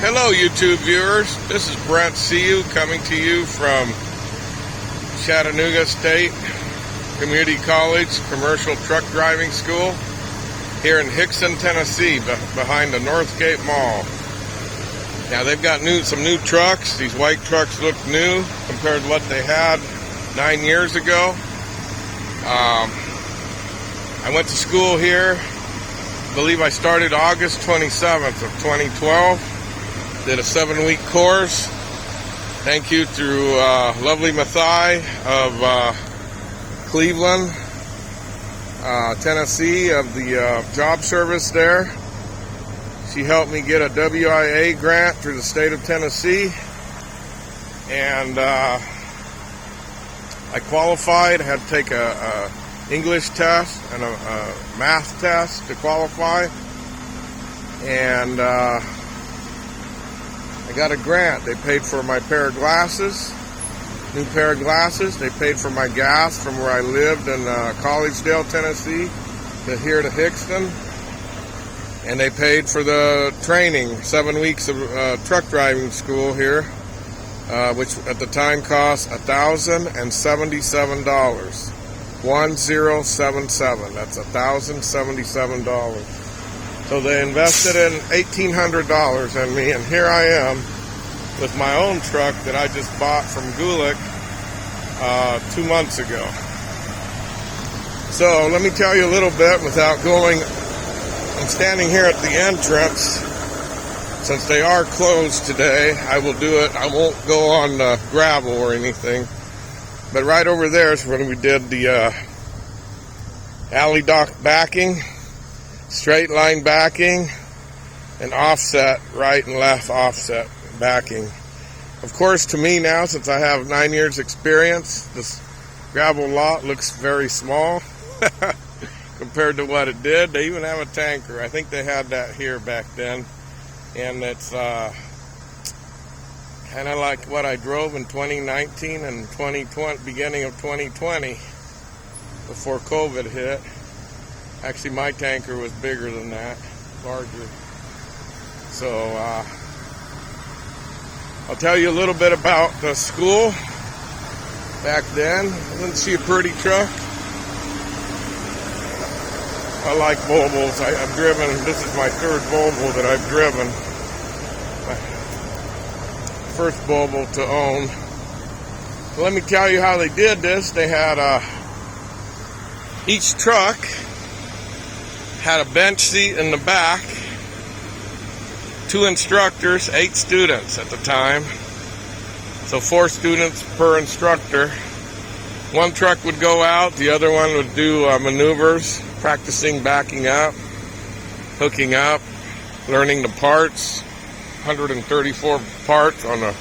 Hello YouTube viewers, this is Brent CU coming to you from Chattanooga State Community College Commercial Truck Driving School here in Hickson, Tennessee, behind the Northgate Mall. Now they've got some new trucks. These white trucks look new compared to what they had 9 years ago. I went to school here, I believe I started August 27th of 2012. Did a 7-week course. Thank you to lovely Mathai of Cleveland, Tennessee, of the job service there. She helped me get a WIA grant through the state of Tennessee, and I qualified. I had to take a English test and a math test to qualify, and I got a grant. They paid for my pair of glasses, new pair of glasses. They paid for my gas from where I lived in Collegedale, Tennessee, to here to Hickston. And they paid for the training, 7 weeks of truck driving school here, which at the time cost $1,077. 1077. That's $1,077. So they invested in $1,800 in me, and here I am with my own truck that I just bought from Gulick 2 months ago. So let me tell you a little bit without going. I'm standing here at the entrance. Since they are closed today, I will do it. I won't go on gravel or anything. But right over there is when we did the alley dock backing, straight line backing, and offset, right and left offset backing. Of course, to me now, since I have 9 years experience, this gravel lot looks very small compared to what it did. They even have a tanker. I think they had that here back then. And it's kind of like what I drove in 2019 and 2020, beginning of 2020, before COVID hit. Actually, my tanker was bigger than that, larger. So, I'll tell you a little bit about the school back then. Didn't see a pretty truck. I like Volvos. I've driven, this is my third Volvo that I've driven. My first Volvo to own. Let me tell you how they did this. They had each truck had a bench seat in the back, 2 instructors, 8 students at the time. So 4 students per instructor. One truck would go out, the other one would do maneuvers, practicing backing up, hooking up, learning the parts. 134 parts on a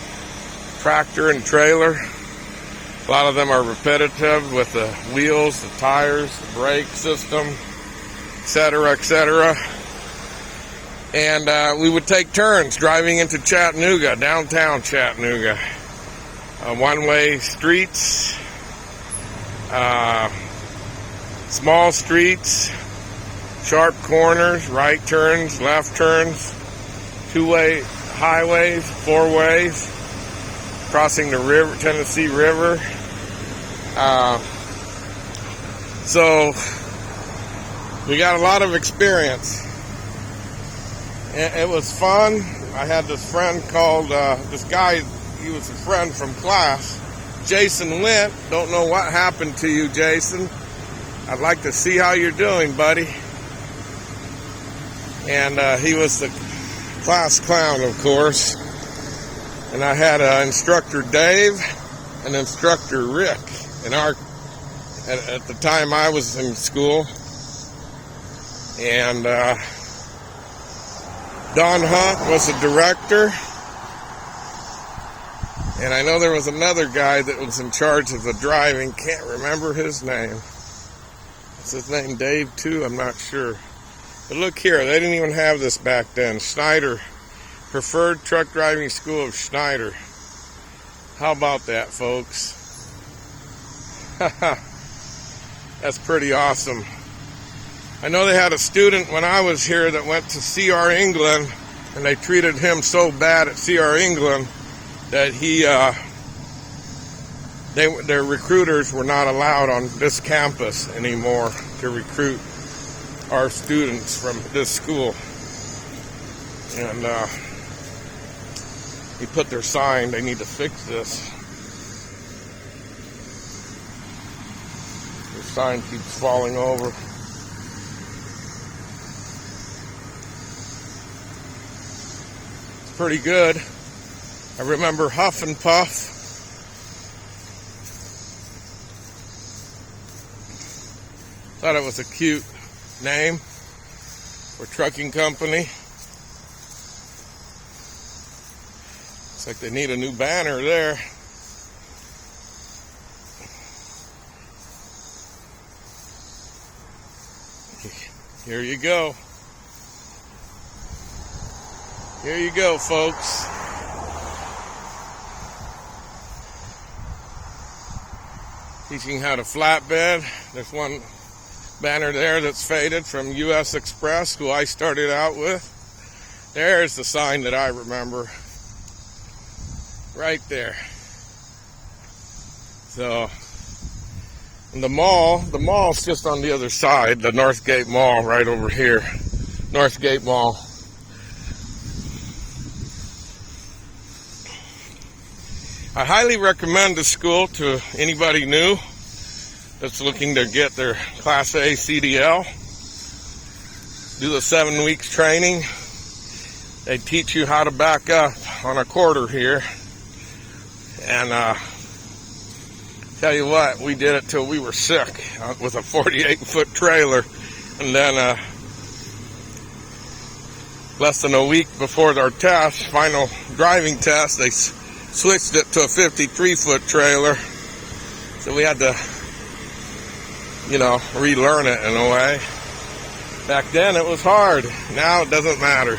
tractor and trailer. A lot of them are repetitive with the wheels, the tires, the brake system, etc., etc. And we would take turns driving into Chattanooga, downtown Chattanooga. One-way streets, small streets, sharp corners, right turns, left turns, 2-way highways, 4-ways, crossing the river, Tennessee River. So we got a lot of experience. It was fun. I had this friend called, this guy, he was a friend from class, Jason Went. Don't know what happened to you, Jason. I'd like to see how you're doing, buddy. And he was the class clown, of course. And I had instructor Dave and instructor Rick in our, at the time I was in school. And Don Hunt was the director. And I know there was another guy that was in charge of the driving. Can't remember his name. Is his name Dave too? I'm not sure. But look here, they didn't even have this back then. Schneider, Preferred Truck Driving School of Schneider. How about that, folks? That's pretty awesome. I know they had a student when I was here that went to CR England and they treated him so bad at CR England that their recruiters were not allowed on this campus anymore to recruit our students from this school. And he put their sign, they need to fix this. The sign keeps falling over. It's pretty good. I remember Huff and Puff. Thought it was a cute name for trucking company. Looks like they need a new banner there. Here you go. Here you go, folks. Teaching how to flatbed. There's one banner there that's faded from US Express, who I started out with. There's the sign that I remember. Right there. So, and the mall's just on the other side, the Northgate Mall right over here. Northgate Mall. I highly recommend this school to anybody new that's looking to get their Class A CDL. Do the 7 weeks training. They teach you how to back up on a quarter here. And tell you what, we did it till we were sick with a 48-foot trailer. And then less than a week before our test, final driving test, they switched it to a 53-foot trailer. So we had to, relearn it in a way. Back then it was hard. Now it doesn't matter.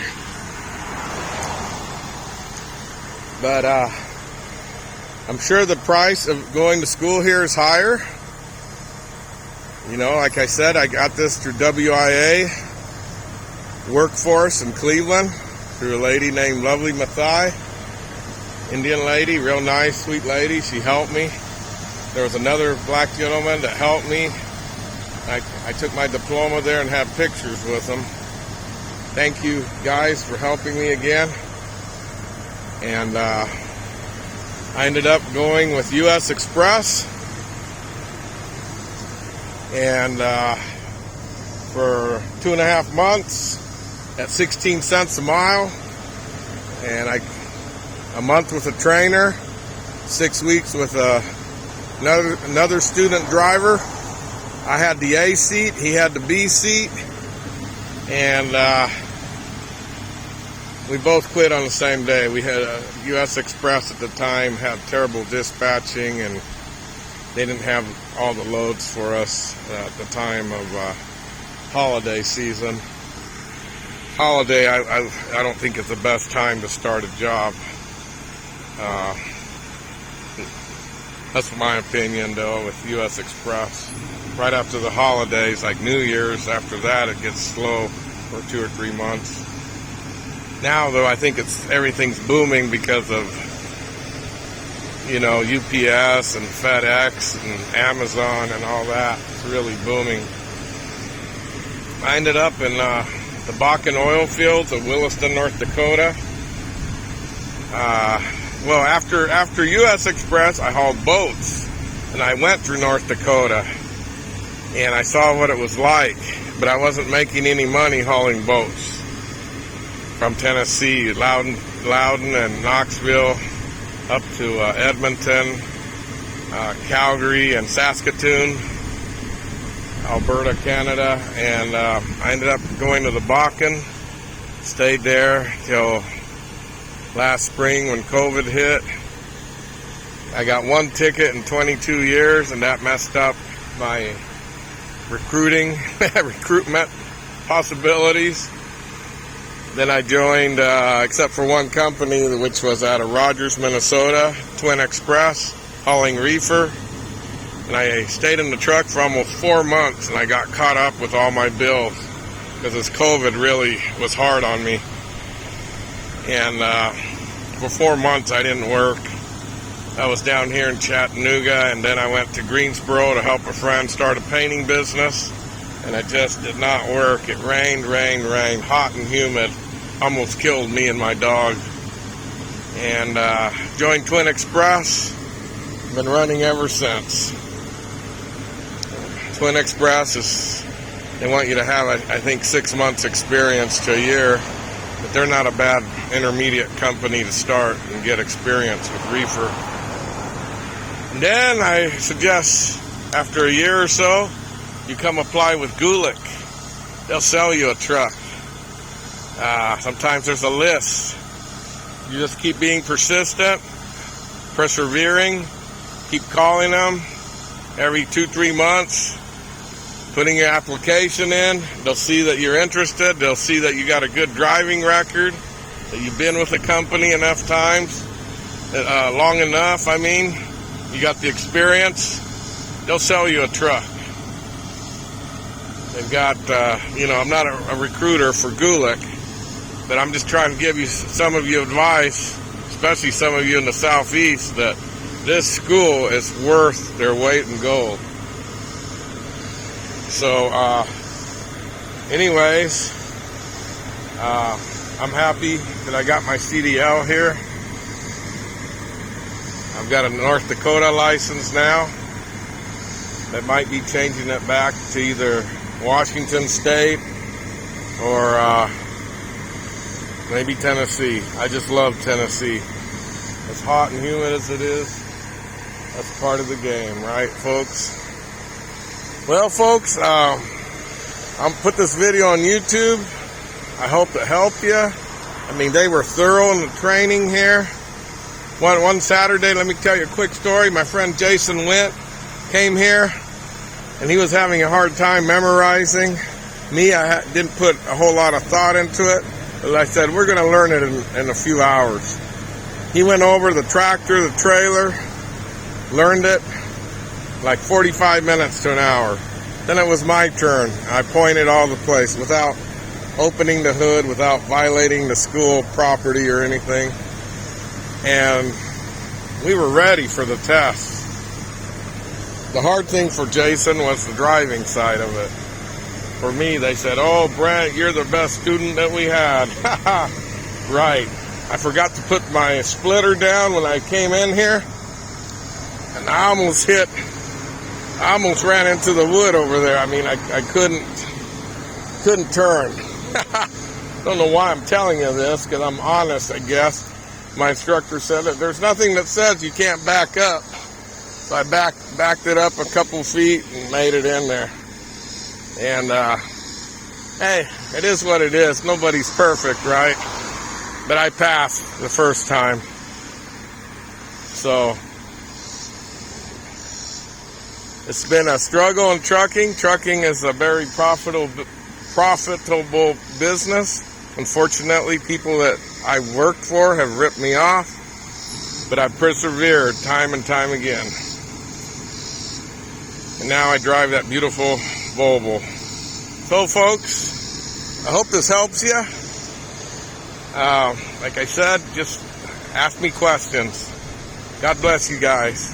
But I'm sure the price of going to school here is higher. Like I said, I got this through WIA Workforce in Cleveland through a lady named Lovely Mathai. Indian lady, real nice, sweet lady. She helped me. There was another black gentleman that helped me. I took my diploma there and have pictures with them. Thank you guys for helping me again. And I ended up going with US Express. And for 2.5 months at 16 cents a mile. And a month with a trainer, 6 weeks with another student driver. I had the A seat, he had the B seat, and we both quit on the same day. We had US Express at the time, had terrible dispatching, and they didn't have all the loads for us at the time of holiday season. Holiday, I don't think it's the best time to start a job. That's my opinion, though, with US Express. Right after the holidays, like New Year's, after that it gets slow for 2 or 3 months. Now, though, I think everything's booming because of, UPS and FedEx and Amazon and all that. It's really booming. I ended up in the Bakken oil fields of Williston, North Dakota. Well, after US Express, I hauled boats, and I went through North Dakota, and I saw what it was like, but I wasn't making any money hauling boats from Tennessee, Loudon and Knoxville, up to Edmonton, Calgary, and Saskatoon, Alberta, Canada, and I ended up going to the Bakken, stayed there till last spring when COVID hit. I got 1 ticket in 22 years, and that messed up my recruitment possibilities. Then I joined, except for one company, which was out of Rogers, Minnesota, Twin Express, hauling reefer. And I stayed in the truck for almost 4 months, and I got caught up with all my bills because this COVID really was hard on me. And for 4 months I didn't work. I was down here in Chattanooga, and then I went to Greensboro to help a friend start a painting business, and it just did not work. It rained, hot and humid, almost killed me and my dog. And joined Twin Express, been running ever since. Twin Express they want you to have, I think, 6 months experience to a year, but they're not a bad intermediate company to start and get experience with reefer. And then I suggest after a year or so, you come apply with Gulick. They'll sell you a truck. Sometimes there's a list. You just keep being persistent, persevering, keep calling them every 2-3 months, putting your application in. They'll see that you're interested. They'll see that you got a good driving record, that you've been with the company enough times, long enough, I mean. You got the experience. They'll sell you a truck. They've got, I'm not a recruiter for Gulick, but I'm just trying to give you, some of you advice, especially some of you in the Southeast, that this school is worth their weight in gold. So, anyways, I'm happy that I got my CDL here. I've got a North Dakota license now. That might be changing it back to either Washington State or maybe Tennessee. I just love Tennessee. As hot and humid as it is, that's part of the game, right, folks? Well, folks, I'll put this video on YouTube. I hope it helped you. I mean, they were thorough in the training here. One Saturday, let me tell you a quick story. My friend Jason Wint came here, and he was having a hard time memorizing. Me, I didn't put a whole lot of thought into it. But I said, we're going to learn it in a few hours. He went over the tractor, the trailer, learned it like 45 minutes to an hour. Then it was my turn. I pointed all the place without opening the hood, without violating the school property or anything. And we were ready for the test. The hard thing for Jason was the driving side of it. For me, they said, oh, Brent, you're the best student that we had. Right. I forgot to put my splitter down when I came in here. And I almost ran into the wood over there. I mean, I couldn't turn. Don't know why I'm telling you this, because I'm honest, I guess. My instructor said that there's nothing that says you can't back up. So I backed it up a couple feet and made it in there. And, hey, it is what it is. Nobody's perfect, right? But I passed the first time. So, it's been a struggle in trucking. Trucking is a very profitable business. Unfortunately, people that I worked for have ripped me off, but I've persevered time and time again. And now I drive that beautiful Volvo. So, folks, I hope this helps you. Like I said, just ask me questions. God bless you guys.